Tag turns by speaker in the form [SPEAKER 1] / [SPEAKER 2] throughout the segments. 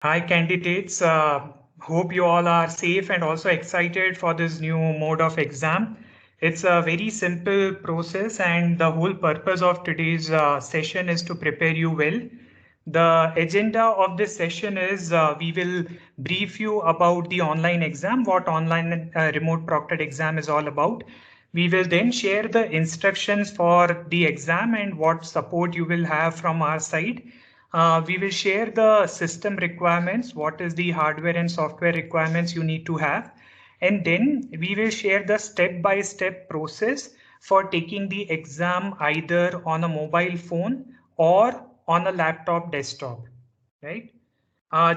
[SPEAKER 1] Hi, candidates. Hope you all are safe and also excited for this new mode of exam. It's a very simple process, and the whole purpose of today's session is to prepare you well. The agenda of this session is we will brief you about the online exam, what online remote proctored exam is all about. We will then share the instructions for the exam and what support you will have from our side. We will share the system requirements, what is the hardware and software requirements you need to have. And then we will share the step-by-step process for taking the exam either on a mobile phone or on a laptop desktop, right?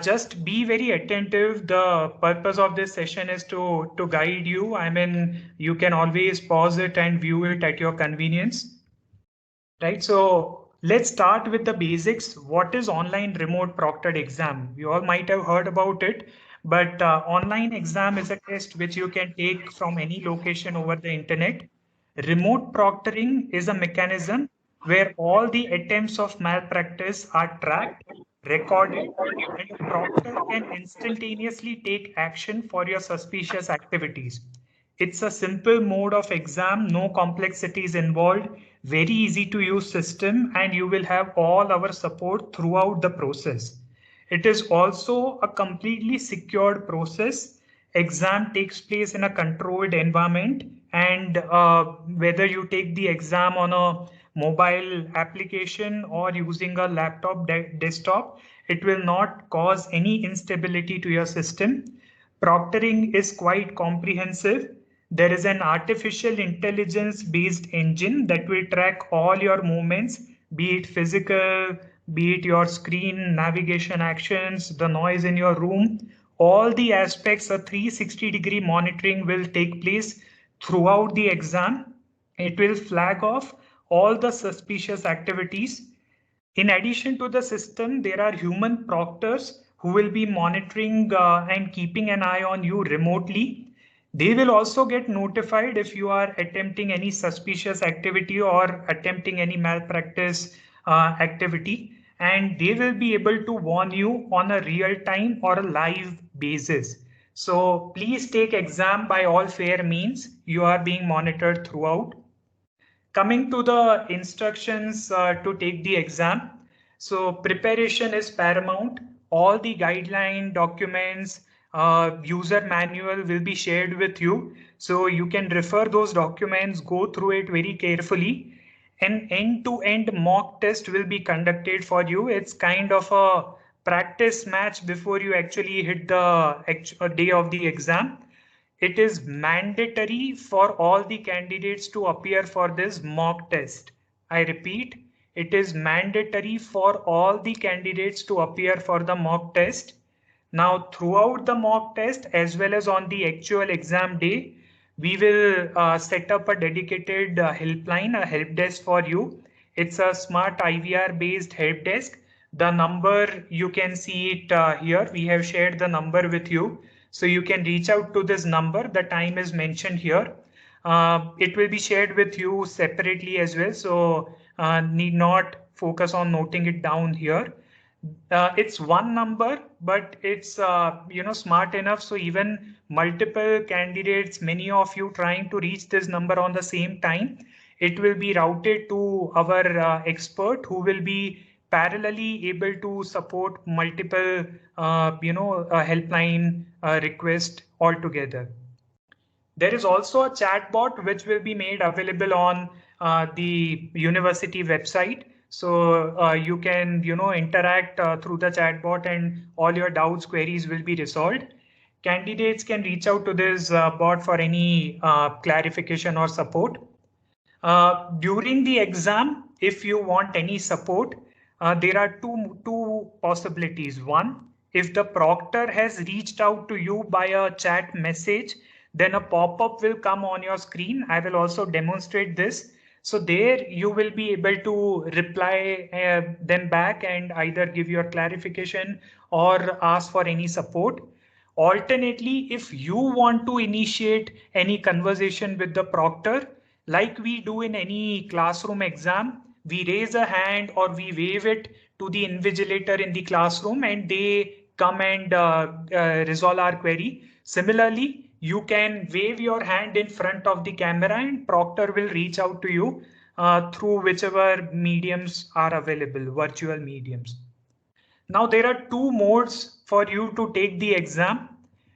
[SPEAKER 1] Just be very attentive. The purpose of this session is to guide you. I mean, you can always pause it and view it at your convenience. Right, so let's start with the basics. What is online remote proctored exam? You all might have heard about it, but online exam is a test which you can take from any location over the internet. Remote proctoring is a mechanism where all the attempts of malpractice are tracked, recorded, and the proctor can instantaneously take action for your suspicious activities. It's a simple mode of exam, no complexities involved, very easy to use system, and you will have all our support throughout the process. It is also a completely secured process. Exam takes place in a controlled environment, and whether you take the exam on a mobile application or using a laptop desktop, it will not cause any instability to your system. Proctoring is quite comprehensive. There is an artificial intelligence based engine that will track all your movements, be it physical, be it your screen navigation actions, the noise in your room. All the aspects of 360-degree monitoring will take place throughout the exam. It will flag off all the suspicious activities. In addition to the system, there are human proctors who will be monitoring and keeping an eye on you remotely. They will also get notified if you are attempting any suspicious activity or attempting any malpractice activity, and they will be able to warn you on a real time or a live basis. So please take exam by all fair means. You are being monitored throughout. Coming to the instructions to take the exam. So preparation is paramount. All the guideline documents, user manual will be shared with you. So you can refer those documents, go through it very carefully. An end-to-end mock test will be conducted for you. It's kind of a practice match before you actually hit the day of the exam. It is mandatory for all the candidates to appear for this mock test. I repeat, it is mandatory for all the candidates to appear for the mock test. Now, throughout the mock test as well as on the actual exam day, we will set up a dedicated helpline, a help desk for you. It's a smart IVR based help desk. The number you can see it here. We have shared the number with you. So you can reach out to this number. The time is mentioned here. It will be shared with you separately as well. So need not focus on noting it down here. It's one number, but it's smart enough. So even multiple candidates, many of you trying to reach this number on the same time, it will be routed to our expert who will be parallelly able to support multiple helpline request altogether. There is also a chatbot which will be made available on the university website. So you can, interact through the chatbot and all your doubts, queries will be resolved. Candidates can reach out to this bot for any clarification or support. During the exam, if you want any support, there are two possibilities. One, if the proctor has reached out to you by a chat message, then a pop-up will come on your screen. I will also demonstrate this. So there you will be able to reply them back and either give your clarification or ask for any support. Alternately, if you want to initiate any conversation with the proctor, like we do in any classroom exam, we raise a hand or we wave it to the invigilator in the classroom and they come and resolve our query. Similarly, you can wave your hand in front of the camera and proctor will reach out to you through whichever mediums are available, virtual mediums. Now there are two modes for you to take the exam.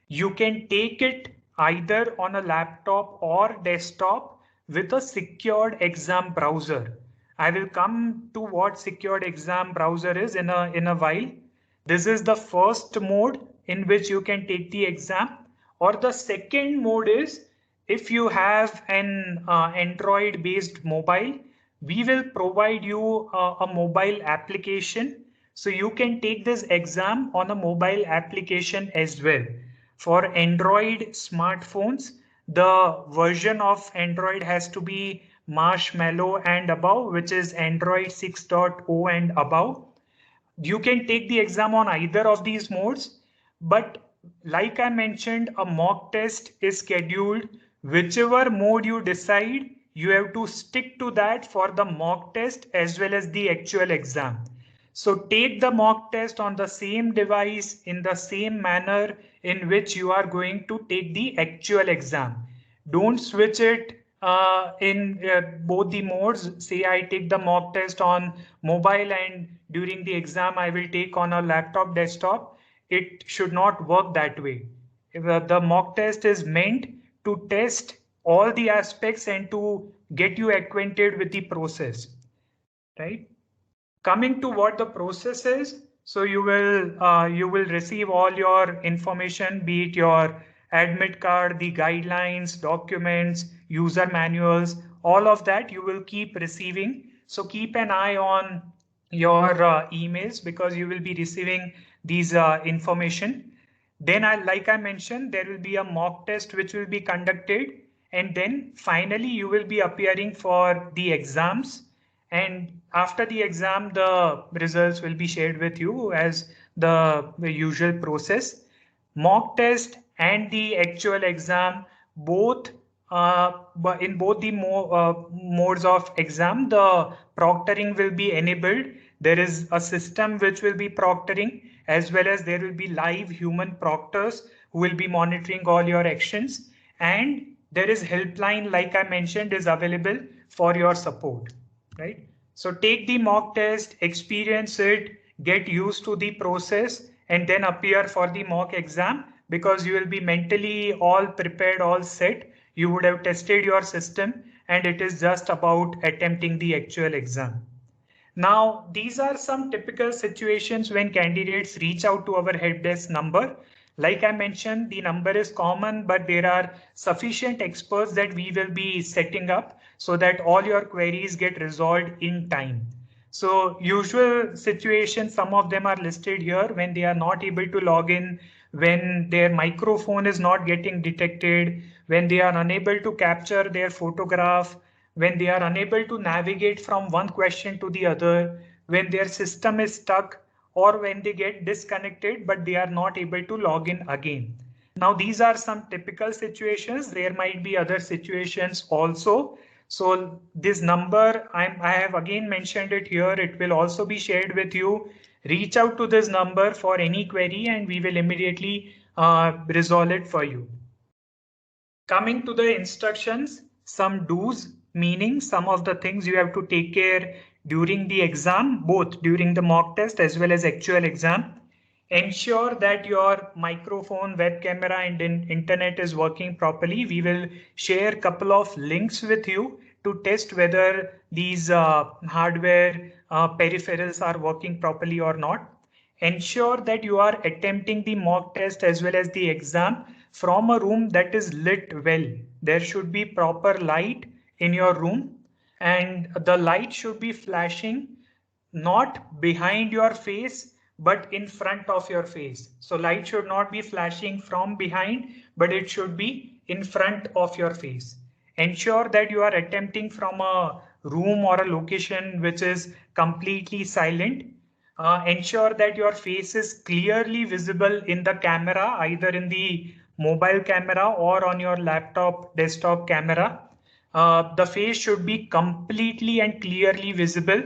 [SPEAKER 1] You can take it either on a laptop or desktop with a secured exam browser. I will come to what secured exam browser is in a while. This is the first mode in which you can take the exam, or the second mode is if you have an Android based mobile, we will provide you a mobile application, so you can take this exam on a mobile application as well. For Android smartphones, the version of Android has to be Marshmallow and above, which is Android 6.0 and above. You can take the exam on either of these modes, but like I mentioned, a mock test is scheduled. Whichever mode you decide, you have to stick to that for the mock test as well as the actual exam. So take the mock test on the same device in the same manner in which you are going to take the actual exam. Don't switch it in both the modes. Say I take the mock test on mobile and during the exam I will take on a laptop, desktop. It should not work that way. The mock test is meant to test all the aspects and to get you acquainted with the process, right? Coming to what the process is, so you will receive all your information, be it your admit card, the guidelines, documents, user manuals, all of that you will keep receiving. So keep an eye on your emails because you will be receiving these information. Then like I mentioned, there will be a mock test which will be conducted, and then finally you will be appearing for the exams. And after the exam, the results will be shared with you as the usual process. Mock test and the actual exam, both in both the modes of exam, the proctoring will be enabled. There is a system which will be proctoring, as well as there will be live human proctors who will be monitoring all your actions. And there is helpline, like I mentioned, is available for your support, right? So take the mock test, experience it, get used to the process, and then appear for the mock exam, because you will be mentally all prepared, all set. You would have tested your system and it is just about attempting the actual exam. Now, these are some typical situations when candidates reach out to our help desk number. Like I mentioned, the number is common, but there are sufficient experts that we will be setting up so that all your queries get resolved in time. So usual situations, some of them are listed here: when they are not able to log in, when their microphone is not getting detected, when they are unable to capture their photograph, when they are unable to navigate from one question to the other, when their system is stuck, or when they get disconnected but they are not able to log in again. Now these are some typical situations. There might be other situations also. So this number, I have again mentioned it here. It will also be shared with you. Reach out to this number for any query and we will immediately resolve it for you. Coming to the instructions, some do's, meaning some of the things you have to take care during the exam, both during the mock test as well as actual exam. Ensure that your microphone, web camera and internet is working properly. We will share a couple of links with you to test whether these hardware peripherals are working properly or not. Ensure that you are attempting the mock test as well as the exam from a room that is lit well. There should be proper light in your room, and the light should be flashing not behind your face but in front of your face. So light should not be flashing from behind, but it should be in front of your face. Ensure that you are attempting from a room or a location which is completely silent. Ensure that your face is clearly visible in the camera, either in the mobile camera or on your laptop, desktop camera. The face should be completely and clearly visible.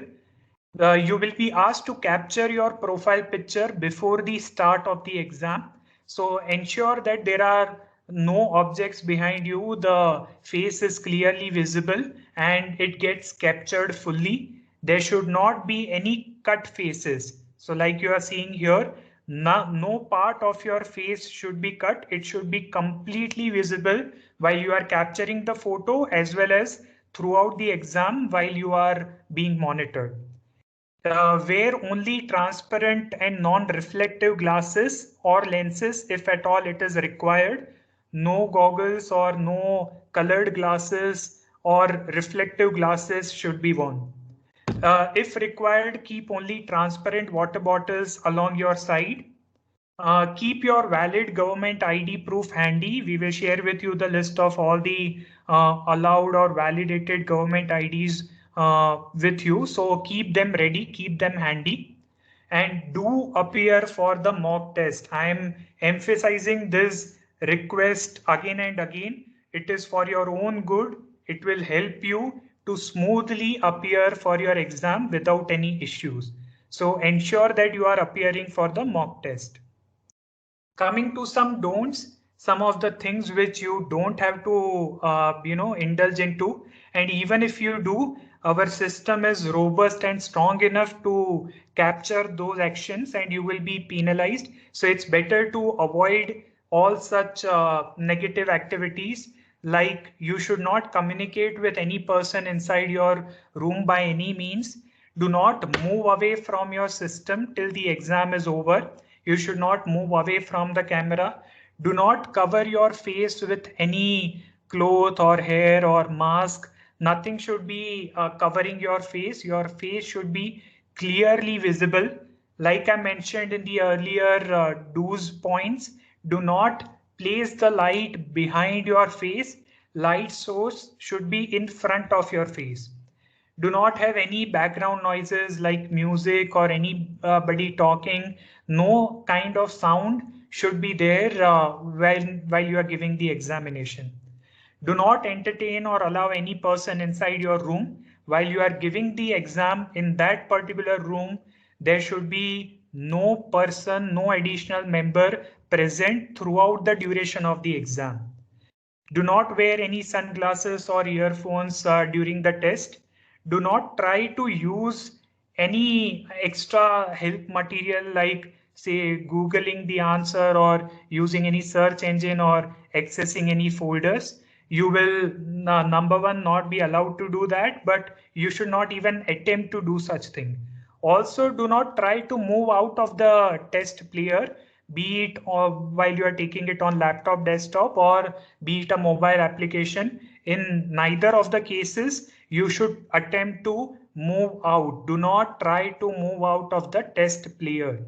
[SPEAKER 1] You will be asked to capture your profile picture before the start of the exam. So ensure that there are no objects behind you, the face is clearly visible and it gets captured fully. There should not be any cut faces. So like you are seeing here, no part of your face should be cut. It should be completely visible while you are capturing the photo as well as throughout the exam while you are being monitored. Wear only transparent and non-reflective glasses or lenses if at all it is required. No goggles or no colored glasses or reflective glasses should be worn. If required, keep only transparent water bottles along your side. Keep your valid government ID proof handy. We will share with you the list of all the allowed or validated government IDs with you. So keep them ready, keep them handy, and do appear for the mock test. I am emphasizing this request again and again. It is for your own good. It will help you to smoothly appear for your exam without any issues. So ensure that you are appearing for the mock test. Coming to some don'ts, some of the things which you don't have to indulge into, and even if you do, our system is robust and strong enough to capture those actions and you will be penalized. So it's better to avoid all such negative activities, like you should not communicate with any person inside your room by any means. Do not move away from your system till the exam is over. You should not move away from the camera. Do not cover your face with any cloth or hair or mask. Nothing should be covering your face. Your face should be clearly visible. Like I mentioned in the earlier do's points, do not place the light behind your face. Light source should be in front of your face. Do not have any background noises like music or anybody talking. No kind of sound should be there while you are giving the examination. Do not entertain or allow any person inside your room while you are giving the exam. In that particular room, there should be no person, no additional member present throughout the duration of the exam. Do not wear any sunglasses or earphones during the test. Do not try to use any extra help material like say Googling the answer or using any search engine or accessing any folders. You will, number one, not be allowed to do that, but you should not even attempt to do such thing. Also, do not try to move out of the test player, be it while you are taking it on laptop, desktop, or be it a mobile application. In neither of the cases, you should attempt to move out. Do not try to move out of the test player.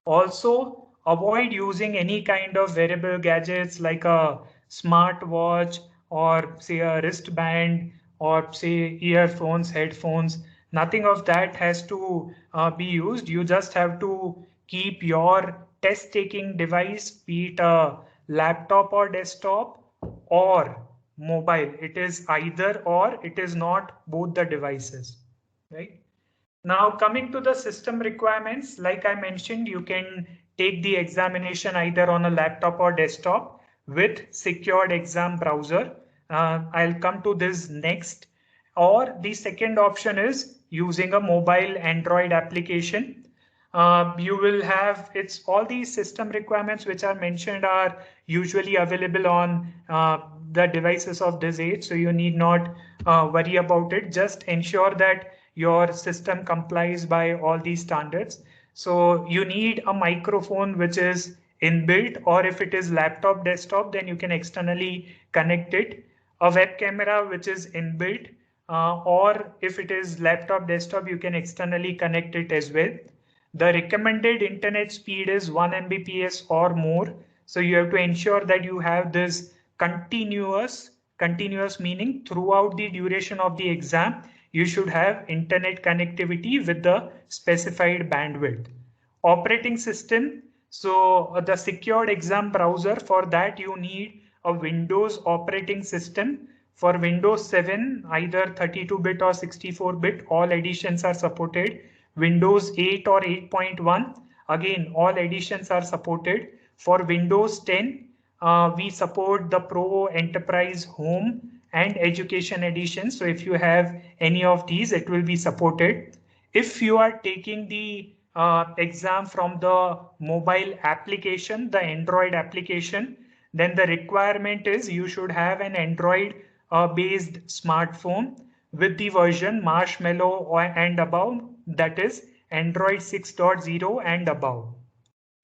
[SPEAKER 1] Also, avoid using any kind of wearable gadgets like a smart watch or say a wristband or say earphones, headphones. Nothing of that has to be used. You just have to keep your test taking device, be it a laptop or desktop or mobile. It is either or, it is not both the devices, right? Now coming to the system requirements, like I mentioned, you can take the examination either on a laptop or desktop with secured exam browser. I'll come to this next. Or the second option is using a mobile Android application. You will have, it's all these system requirements which are mentioned are usually available on the devices of this age. So you need not worry about it. Just ensure that your system complies by all these standards. So you need a microphone which is inbuilt, or if it is laptop, desktop, then you can externally connect it. A web camera which is inbuilt, or if it is laptop, desktop, you can externally connect it as well. The recommended internet speed is 1 Mbps or more. So you have to ensure that you have this continuous meaning throughout the duration of the exam. You should have internet connectivity with the specified bandwidth. Operating system. So the secured exam browser, for that you need a Windows operating system. For Windows 7, either 32-bit or 64-bit, all editions are supported. Windows 8 or 8.1, again, all editions are supported. For Windows 10, we support the Pro, Enterprise, Home and Education edition. So if you have any of these, it will be supported. If you are taking the exam from the mobile application, the Android application, then the requirement is you should have an Android based smartphone with the version Marshmallow and above, that is Android 6.0 and above.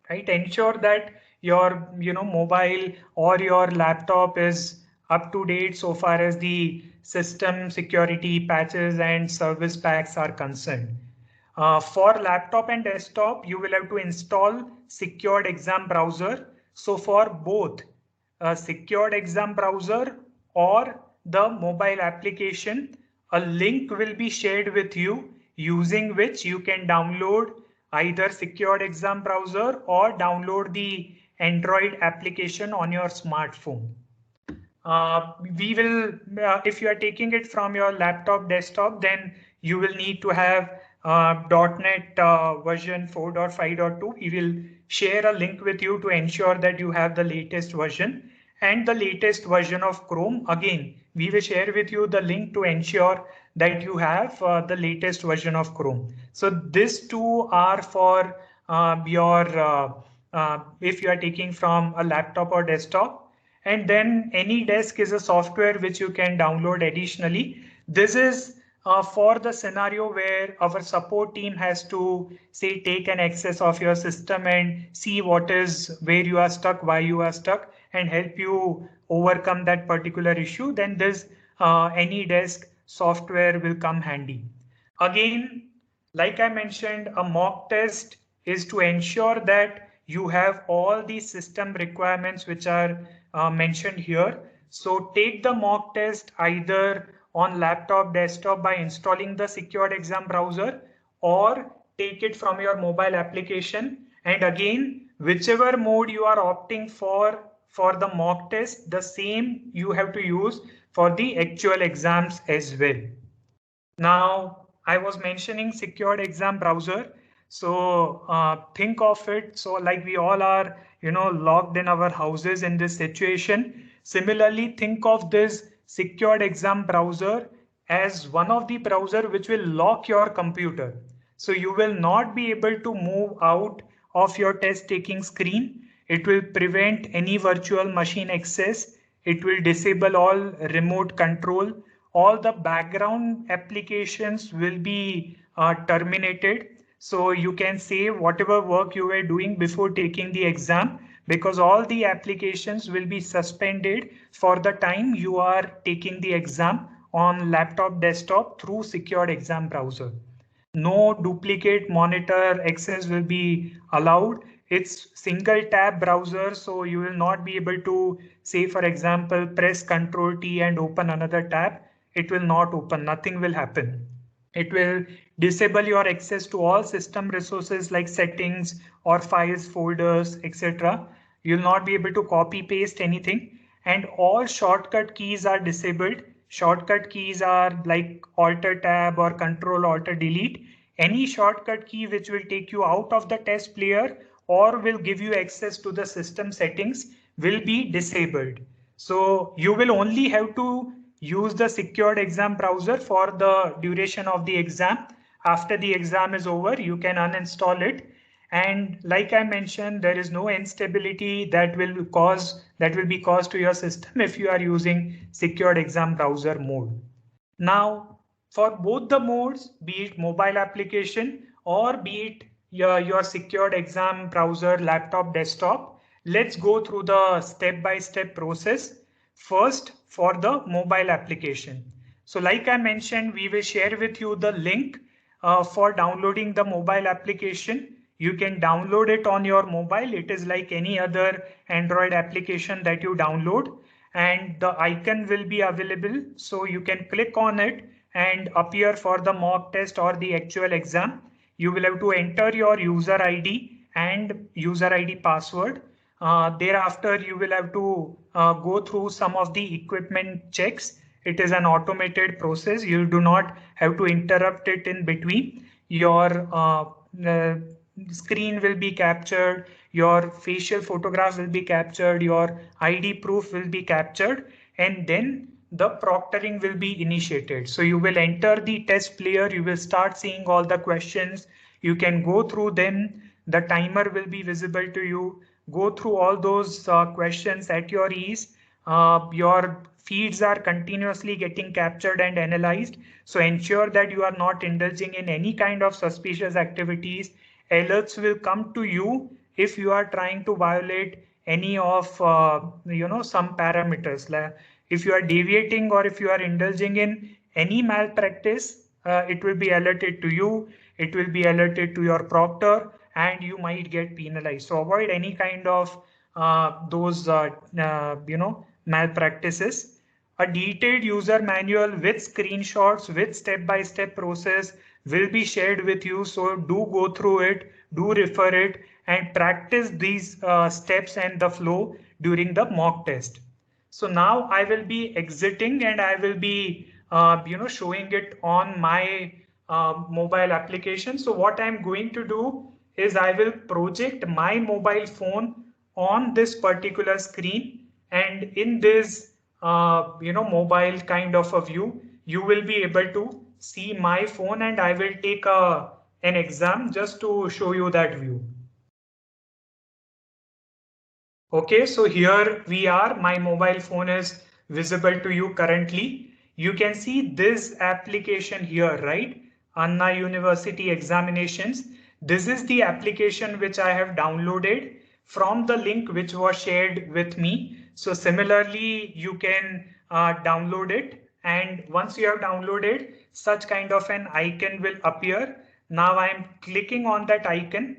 [SPEAKER 1] Right? Ensure that your mobile or your laptop is up to date so far as the system security patches and service packs are concerned. For laptop and desktop, you will have to install Secured Exam Browser. So for both Secured Exam Browser or the mobile application, a link will be shared with you using which you can download either Secured Exam Browser or download the Android application on your smartphone. We will, if you are taking it from your laptop desktop, then you will need to have .NET version 4.5.2. We will share a link with you to ensure that you have the latest version and the latest version of Chrome. Again, we will share with you the link to ensure that you have the latest version of Chrome. So these two are for your if you are taking from a laptop or desktop. And then AnyDesk is a software which you can download additionally. This is for the scenario where our support team has to say take an access of your system and see what is where you are stuck, why you are stuck, and help you overcome that particular issue. Then this AnyDesk software will come handy. Again, like I mentioned, a mock test is to ensure that you have all the system requirements which are mentioned here. So take the mock test either on laptop, desktop by installing the Secured Exam Browser, or take it from your mobile application. And again, whichever mode you are opting for the mock test, the same you have to use for the actual exams as well. Now, I was mentioning Secured Exam Browser. So think of it. So like we all are, locked in our houses in this situation. Similarly, think of this Secured Exam Browser as one of the browser which will lock your computer. So you will not be able to move out of your test taking screen. It will prevent any virtual machine access. It will disable all remote control. All the background applications will be terminated. So you can save whatever work you were doing before taking the exam, because all the applications will be suspended for the time you are taking the exam on laptop, desktop through Secured Exam Browser. No duplicate monitor access will be allowed. It's single tab browser, so you will not be able to say, for example, press Ctrl T and open another tab. It will not open, nothing will happen. It will disable your access to all system resources like settings or files, folders, etc. You'll not be able to copy paste anything, and all shortcut keys are disabled. Shortcut keys are like Alter Tab or Control Alter Delete. Any shortcut key which will take you out of the test player or will give you access to the system settings will be disabled. So you will only have to use the Secured Exam Browser for the duration of the exam. After the exam is over, you can uninstall it. And like I mentioned, there is no instability that will be caused to your system if you are using Secured Exam Browser mode. Now, for both the modes, be it mobile application or be it your Secured Exam Browser laptop, desktop, let's go through the step-by-step process. First, for the mobile application. So like I mentioned, we will share with you the link for downloading the mobile application. You can download it on your mobile. It is like any other Android application that you download, and the icon will be available. So you can click on it and appear for the mock test or the actual exam. You will have to enter your user ID and user ID password. Thereafter, you will have to go through some of the equipment checks. It is an automated process. You do not have to interrupt it in between. your screen will be captured, your facial photograph will be captured, your ID proof will be captured, and then the proctoring will be initiated. So you will enter the test player, you will start seeing all the questions, you can go through them, the timer will be visible to you, go through all those questions at your ease. Your feeds are continuously getting captured and analyzed. So ensure that you are not indulging in any kind of suspicious activities. Alerts will come to you if you are trying to violate any of some parameters. If you are deviating or if you are indulging in any malpractice, it will be alerted to you, it will be alerted to your proctor, and you might get penalized. So avoid any kind of those malpractices. A detailed user manual with screenshots with step-by-step process will be shared with you. So do go through it, do refer it, and practice these steps and the flow during the mock test. So now I will be exiting and I will be showing it on my mobile application. So what I'm going to do is I will project my mobile phone on this particular screen, and in this mobile kind of a view, you will be able to see my phone, and I will take an exam just to show you that view. Okay, so here we are. My mobile phone is visible to you currently. You can see this application here, right? Anna University Examinations. This is the application which I have downloaded from the link which was shared with me. So similarly, you can download it. And once you have downloaded, such kind of an icon will appear. Now I am clicking on that icon.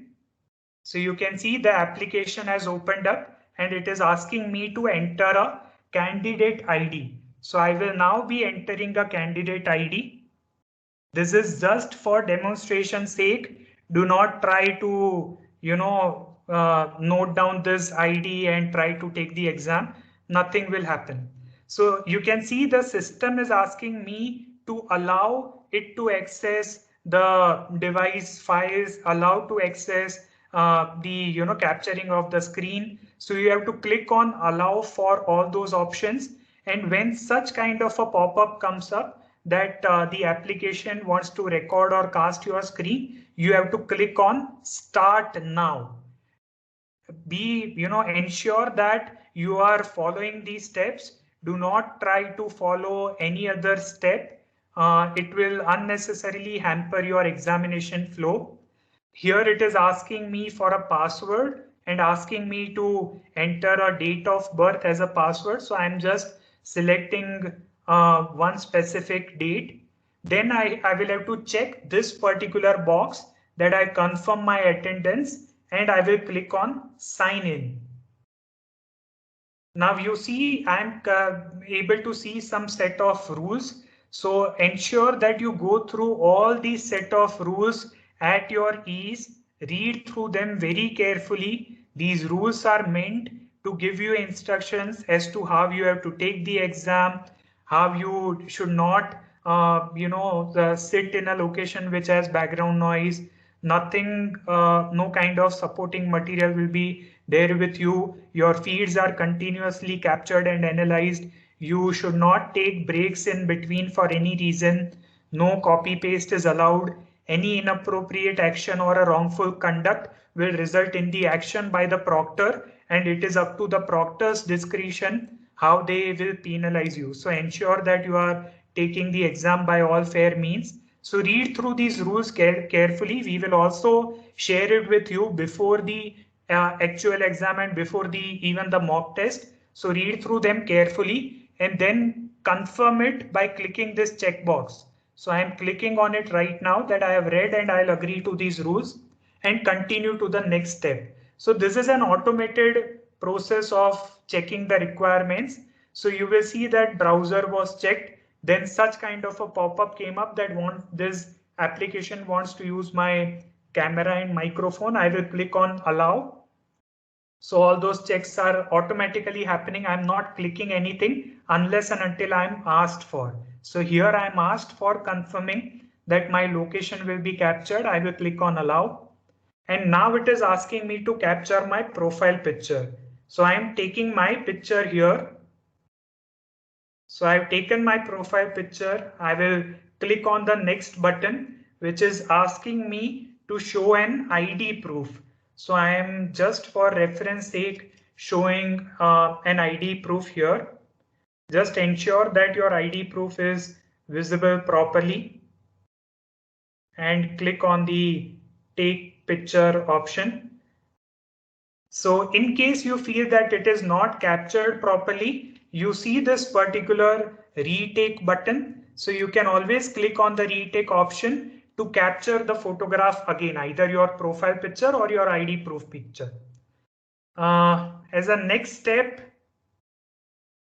[SPEAKER 1] So you can see the application has opened up and it is asking me to enter a candidate ID. So I will now be entering a candidate ID. This is just for demonstration sake. Do not try to, note down this ID and try to take the exam. Nothing will happen. So you can see the system is asking me to allow it to access the device files, allow to access the capturing of the screen. So you have to click on allow for all those options, and when such kind of a pop-up comes up that the application wants to record or cast your screen, you have to click on start now. Ensure that you are following these steps. Do not try to follow any other step. It will unnecessarily hamper your examination flow. Here it is asking me for a password and asking me to enter a date of birth as a password. So I'm just selecting one specific date. Then I will have to check this particular box that I confirm my attendance, and I will click on sign in. Now you see I'm able to see some set of rules. So ensure that you go through all these set of rules at your ease. Read through them very carefully. These rules are meant to give you instructions as to how you have to take the exam, how you should not sit in a location which has background noise. Nothing, no kind of supporting material will be there with you. Your feeds are continuously captured and analyzed. You should not take breaks in between for any reason. No copy paste is allowed. Any inappropriate action or a wrongful conduct will result in the action by the proctor, and it is up to the proctor's discretion how they will penalize you. So ensure that you are taking the exam by all fair means. So read through these rules carefully. We will also share it with you before the actual exam and before even the mock test. So read through them carefully and then confirm it by clicking this checkbox. So I am clicking on it right now that I have read and I'll agree to these rules and continue to the next step. So this is an automated process of checking the requirements. So you will see that browser was checked. Then such kind of a pop-up came up that this application wants to use my camera and microphone. I will click on allow. So all those checks are automatically happening. I'm not clicking anything unless and until I'm asked for. So here I'm asked for confirming that my location will be captured, I will click on allow. And now it is asking me to capture my profile picture. So I am taking my picture here. So I've taken my profile picture. I will click on the next button, which is asking me to show an ID proof. So I am just for reference sake showing an ID proof here. Just ensure that your ID proof is visible properly and click on the take picture option. So in case you feel that it is not captured properly, you see this particular retake button. So you can always click on the retake option to capture the photograph again, either your profile picture or your ID proof picture. As a next step,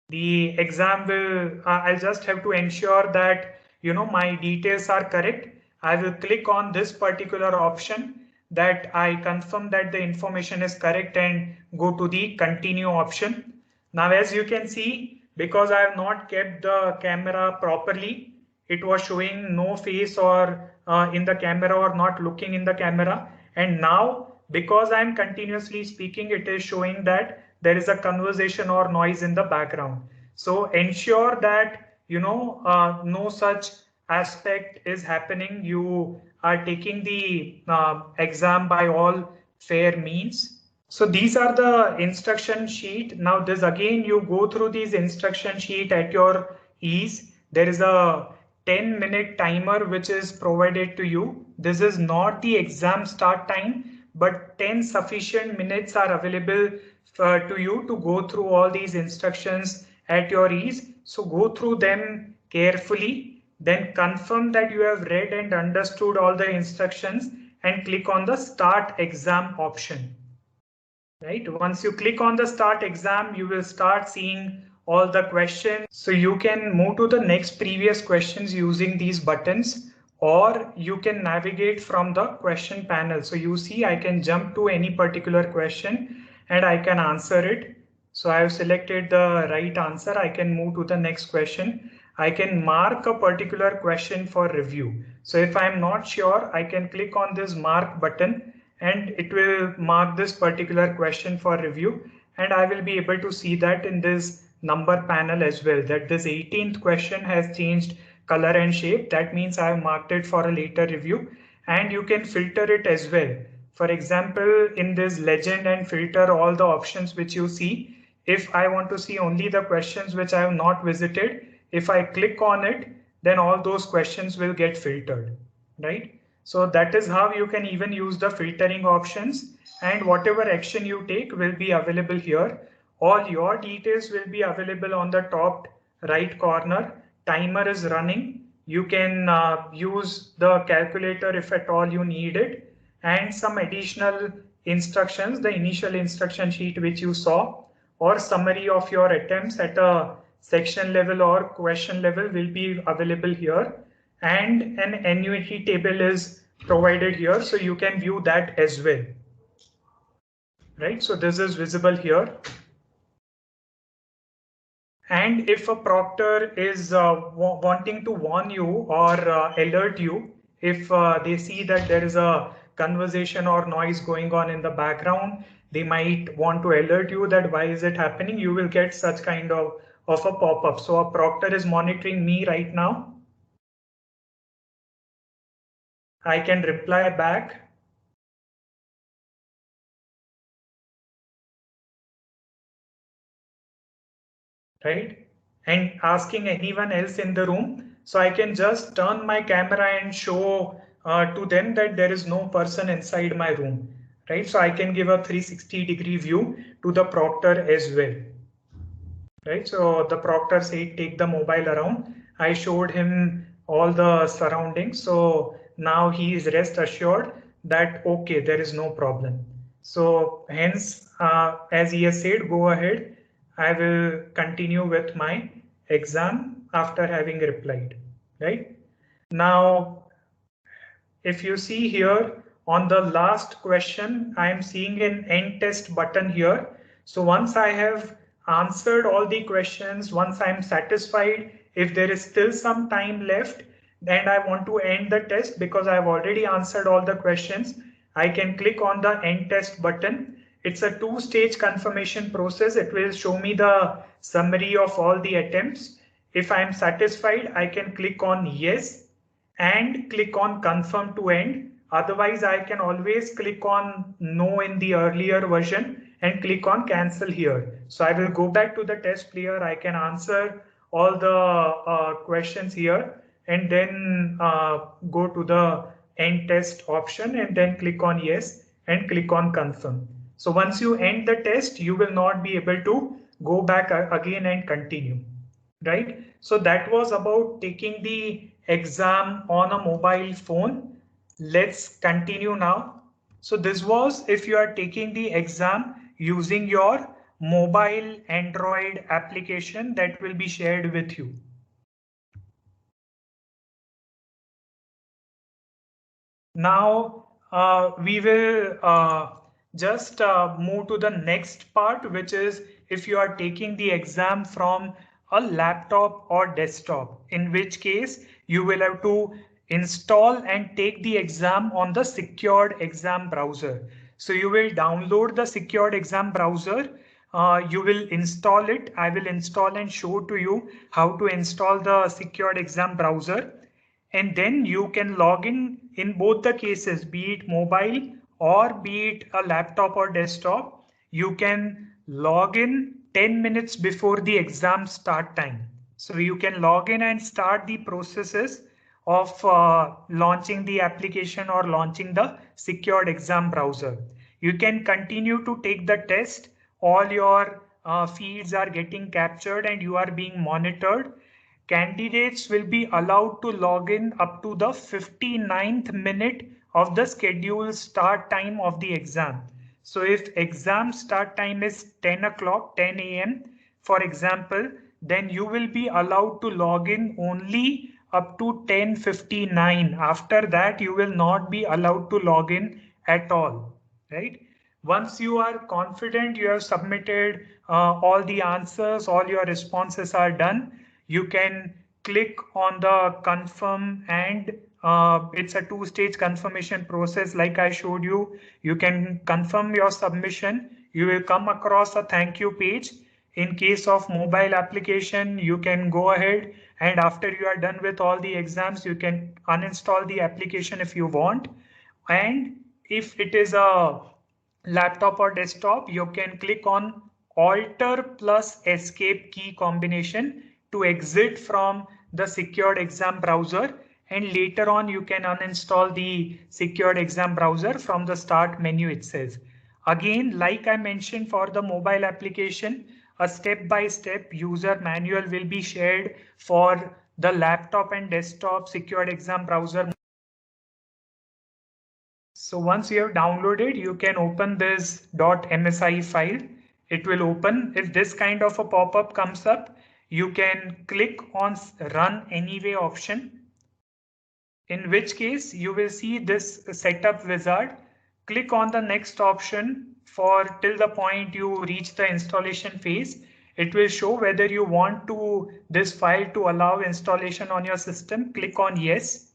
[SPEAKER 1] the exam will, I'll just have to ensure that, my details are correct. I will click on this particular option that I confirm that the information is correct and go to the continue option. Now, as you can see, because I have not kept the camera properly, it was showing no face or in the camera or not looking in the camera. And now, because I am continuously speaking, it is showing that there is a conversation or noise in the background. So ensure that, no such aspect is happening. You are taking the exam by all fair means. So these are the instruction sheet. Now this again, you go through these instruction sheet at your ease. There is a 10-minute timer which is provided to you. This is not the exam start time, but 10 sufficient minutes are available to you to go through all these instructions at your ease. So go through them carefully, then confirm that you have read and understood all the instructions and click on the start exam option. Right, once you click on the start exam, you will start seeing all the questions. So you can move to the next previous questions using these buttons, or you can navigate from the question panel. So you see, I can jump to any particular question and I can answer it. So I have selected the right answer. I can move to the next question. I can mark a particular question for review. So if I'm not sure, I can click on this mark button and it will mark this particular question for review. And I will be able to see that in this number panel as well, that this 18th question has changed color and shape. That means I have marked it for a later review, and you can filter it as well. For example, in this legend and filter all the options which you see, if I want to see only the questions which I have not visited, if I click on it, then all those questions will get filtered, right? So that is how you can even use the filtering options, and whatever action you take will be available here. All your details will be available on the top right corner. Timer is running. You can use the calculator if at all you need it, and some additional instructions, the initial instruction sheet which you saw, or summary of your attempts at a section level or question level will be available here, and an annuity table is provided here, so you can view that as well, right? So this is visible here. And if a proctor is wanting to warn you or alert you, if they see that there is a conversation or noise going on in the background, they might want to alert you that why is it happening. You will get such kind of a pop-up. So a proctor is monitoring me right now. I can reply back. Right? And asking anyone else in the room. So I can just turn my camera and show to them that there is no person inside my room. Right? So I can give a 360-degree view to the proctor as well. Right? So the proctor said, take the mobile around. I showed him all the surroundings. So now he is rest assured that, okay, there is no problem. So hence, as he has said, go ahead. I will continue with my exam after having replied, right? Now, if you see here on the last question, I am seeing an end test button here. So once I have answered all the questions, once I am satisfied, if there is still some time left, and I want to end the test because I've already answered all the questions, I can click on the end test button. It's a two-stage confirmation process. It will show me the summary of all the attempts. If I'm satisfied, I can click on yes and click on confirm to end. Otherwise, I can always click on no in the earlier version and click on cancel here. So I will go back to the test player. I can answer all the questions here and then go to the end test option and then click on yes and click on confirm. So once you end the test, you will not be able to go back again and continue, right? So that was about taking the exam on a mobile phone. Let's continue now. So this was if you are taking the exam using your mobile Android application that will be shared with you. Now we will just move to the next part, which is if you are taking the exam from a laptop or desktop, in which case you will have to install and take the exam on the secured exam browser. So you will download the secured exam browser. You will install it. I will install and show to you how to install the secured exam browser, and then you can log in both the cases, be it mobile or be it a laptop or desktop. You can log in 10 minutes before the exam start time. So you can log in and start the processes of launching the application or launching the secured exam browser. You can continue to take the test. All your feeds are getting captured and you are being monitored. Candidates will be allowed to log in up to the 59th minute of the scheduled start time of the exam. So if exam start time is 10 o'clock, 10 a.m. for example, then you will be allowed to log in only up to 10:59. After that, you will not be allowed to log in at all, right? Once you are confident you have submitted all the answers, all your responses are done, you can click on the confirm, and it's a two-stage confirmation process. Like I showed you, you can confirm your submission. You will come across a thank you page. In case of mobile application, you can go ahead and after you are done with all the exams, you can uninstall the application if you want. And if it is a laptop or desktop, you can click on Alter plus Escape key combination to exit from the secured exam browser, and later on you can uninstall the secured exam browser from the start menu itself. Again, like I mentioned for the mobile application, a step-by-step user manual will be shared for the laptop and desktop secured exam browser. So once you have downloaded, you can open this .msi file. It will open. If this kind of a pop-up comes up, you can click on Run Anyway option, in which case you will see this setup wizard. Click on the next option for till the point you reach the installation phase. It will show whether you want this file to allow installation on your system. Click on yes.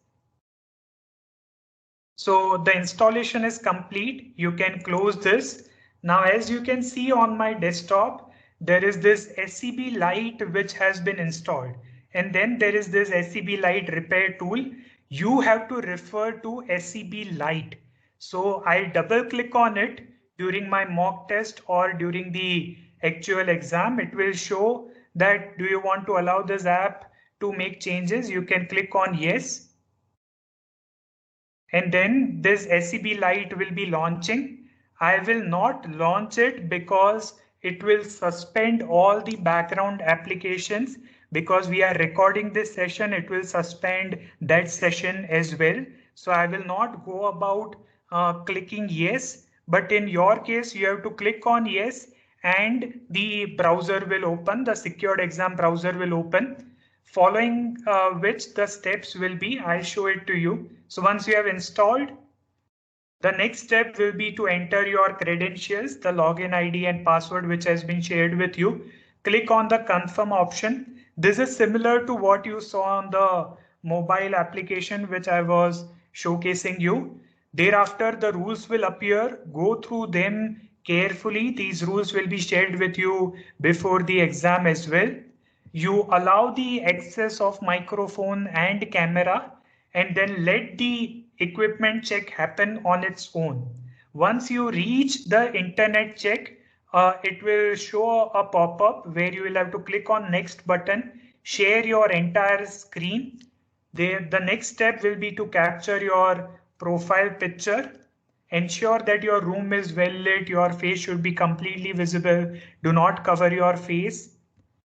[SPEAKER 1] So the installation is complete. You can close this. Now, as you can see on my desktop, there is this SCB Lite which has been installed. And then there is this SCB Lite repair tool. You have to refer to SCB Lite. So I'll double click on it during my mock test or during the actual exam. It will show that do you want to allow this app to make changes? You can click on yes. And then this SCB Lite will be launching. I will not launch it because it will suspend all the background applications. Because we are recording this session, it will suspend that session as well. So I will not go about clicking yes, but in your case, you have to click on yes and the browser will open, the secured exam browser will open. Following which the steps will be, I'll show it to you. So once you have installed, the next step will be to enter your credentials, the login ID and password which has been shared with you. Click on the confirm option. This is similar to what you saw on the mobile application which I was showcasing you. Thereafter, the rules will appear. Go through them carefully. These rules will be shared with you before the exam as well. You allow the access of microphone and camera, and then let the equipment check happen on its own. Once you reach the internet check, it will show a pop-up where you will have to click on next button, share your entire screen. The next step will be to capture your profile picture. Ensure that your room is well lit, your face should be completely visible. Do not cover your face,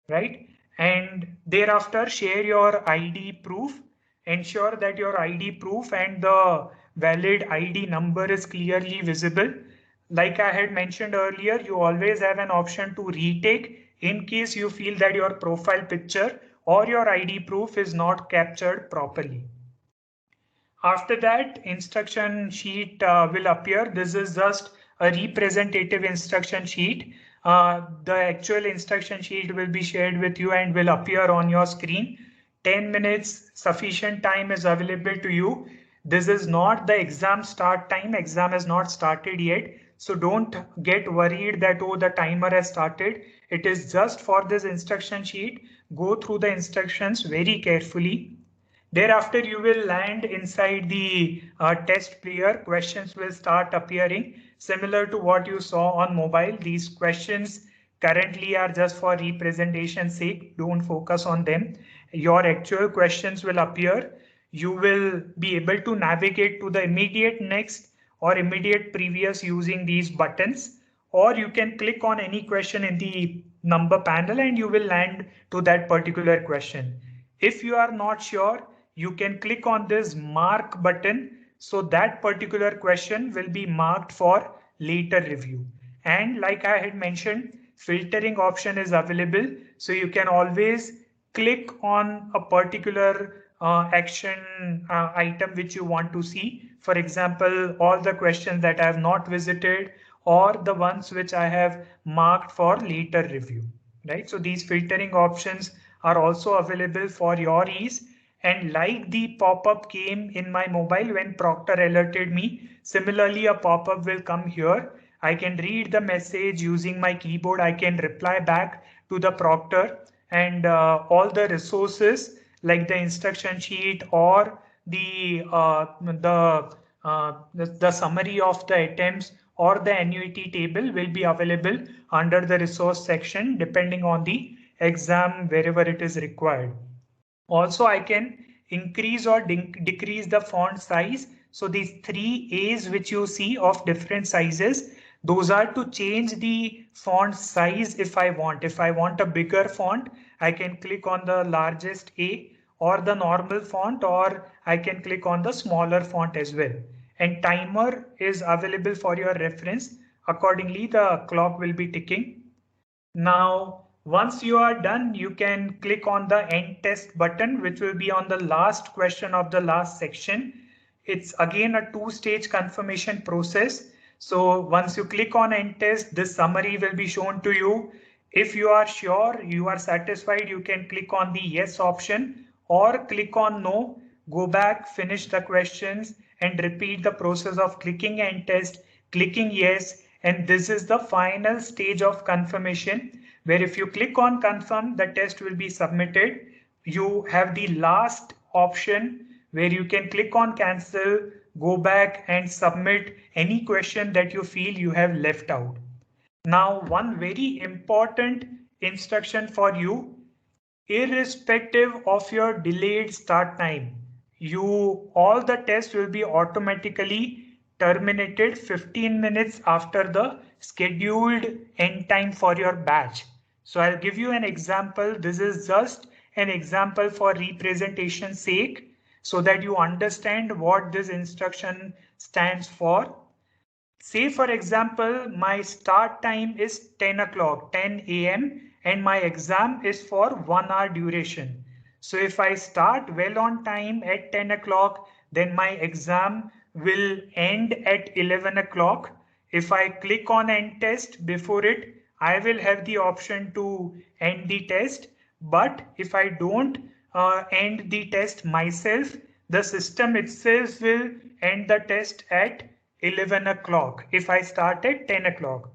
[SPEAKER 1] right? And thereafter share your ID proof. Ensure that your ID proof and the valid ID number is clearly visible. Like I had mentioned earlier, you always have an option to retake in case you feel that your profile picture or your ID proof is not captured properly. After that, instruction sheet will appear. This is just a representative instruction sheet. The actual instruction sheet will be shared with you and will appear on your screen. 10 minutes sufficient time is available to you. This is not the exam start time. Exam has not started yet. So don't get worried that, oh, the timer has started. It is just for this instruction sheet. Go through the instructions very carefully. Thereafter, you will land inside the test player. Questions will start appearing similar to what you saw on mobile. These questions currently are just for representation sake. Don't focus on them. Your actual questions will appear. You will be able to navigate to the immediate next or immediate previous using these buttons, or you can click on any question in the number panel and you will land to that particular question. If you are not sure, you can click on this mark button, so that particular question will be marked for later review. And like I had mentioned, filtering option is available, so you can always click on a particular action item which you want to see. For example, all the questions that I have not visited or the ones which I have marked for later review, right? So these filtering options are also available for your ease. And like the pop-up came in my mobile when Proctor alerted me, similarly a pop-up will come here. I can read the message using my keyboard. I can reply back to the Proctor, and all the resources like the instruction sheet or the summary of the attempts or the annuity table will be available under the resource section depending on the exam wherever it is required. Also, I can increase or decrease the font size. So these 3 A's which you see of different sizes, those are to change the font size if I want. If I want a bigger font, I can click on the largest A or the normal font, or I can click on the smaller font as well. And timer is available for your reference. Accordingly, the clock will be ticking. Now, once you are done, you can click on the end test button, which will be on the last question of the last section. It's again a 2-stage confirmation process. So once you click on end test, this summary will be shown to you. If you are sure, you are satisfied, you can click on the yes option or click on no, go back, finish the questions and repeat the process of clicking end test, clicking yes. And this is the final stage of confirmation, where if you click on confirm, the test will be submitted. You have the last option where you can click on cancel, go back and submit any question that you feel you have left out. Now, one very important instruction for you, irrespective of your delayed start time, all the tests will be automatically terminated 15 minutes after the scheduled end time for your batch. So I'll give you an example. This is just an example for representation sake so that you understand what this instruction stands for. Say for example, my start time is 10 o'clock, 10 a.m. and my exam is for 1 hour duration. So if I start well on time at 10 o'clock, then my exam will end at 11 o'clock. If I click on end test before it, I will have the option to end the test. But if I don't end the test myself. The system itself will end the test at 11 o'clock if I start at 10 o'clock.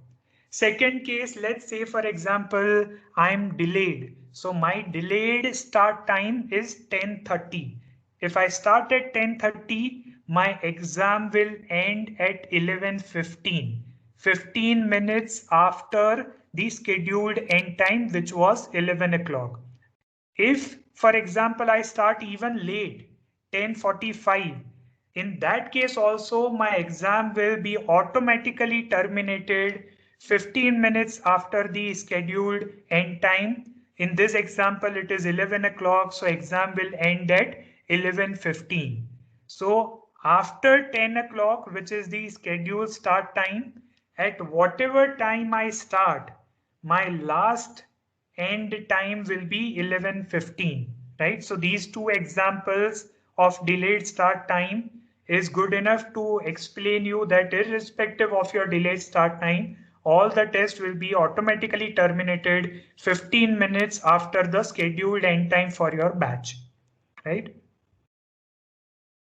[SPEAKER 1] Second case, let's say for example, I'm delayed. So my delayed start time is 10:30. If I start at 10:30, my exam will end at 11:15. 15 minutes after the scheduled end time, which was 11 o'clock. If, for example, I start even late, 10:45, in that case also my exam will be automatically terminated 15 minutes after the scheduled end time. In this example, it is 11 o'clock, so exam will end at 11:15. So after 10 o'clock, which is the scheduled start time, at whatever time I start, my last end time will be 11:15, right? So these two examples of delayed start time is good enough to explain you that irrespective of your delayed start time, all the tests will be automatically terminated 15 minutes after the scheduled end time for your batch, right?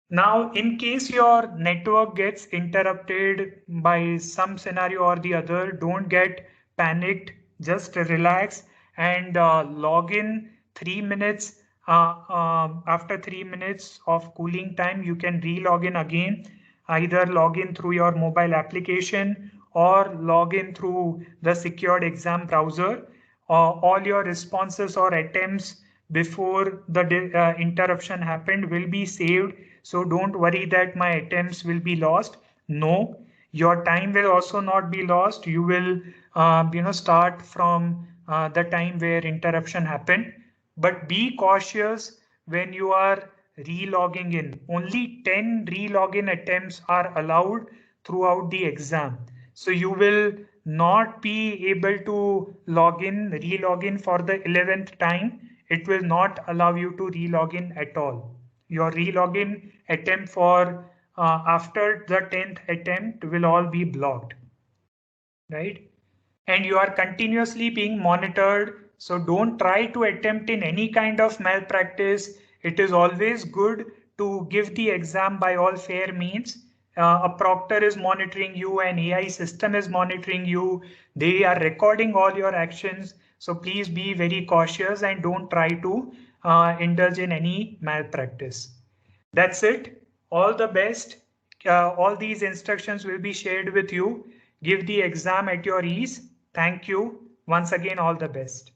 [SPEAKER 1] Now, in case your network gets interrupted by some scenario or the other, don't get panicked. Just relax and log in 3 minutes. After 3 minutes of cooling time, you can re-log in again. Either log in through your mobile application or log in through the secured exam browser. All your responses or attempts before the interruption happened will be saved. So don't worry that my attempts will be lost. No, your time will also not be lost. You will start from the time where interruption happened. But be cautious when you are re-logging in. Only 10 re-login attempts are allowed throughout the exam. So you will not be able to re-log in for the 11th time. It will not allow you to re-log in at all. Your re-login attempt for after the 10th attempt will all be blocked, right? And you are continuously being monitored. So don't try to attempt in any kind of malpractice. It is always good to give the exam by all fair means. A proctor is monitoring you, an AI system is monitoring you. They are recording all your actions. So please be very cautious and don't try to indulge in any malpractice. That's it. All the best. All these instructions will be shared with you. Give the exam at your ease. Thank you. Once again, all the best.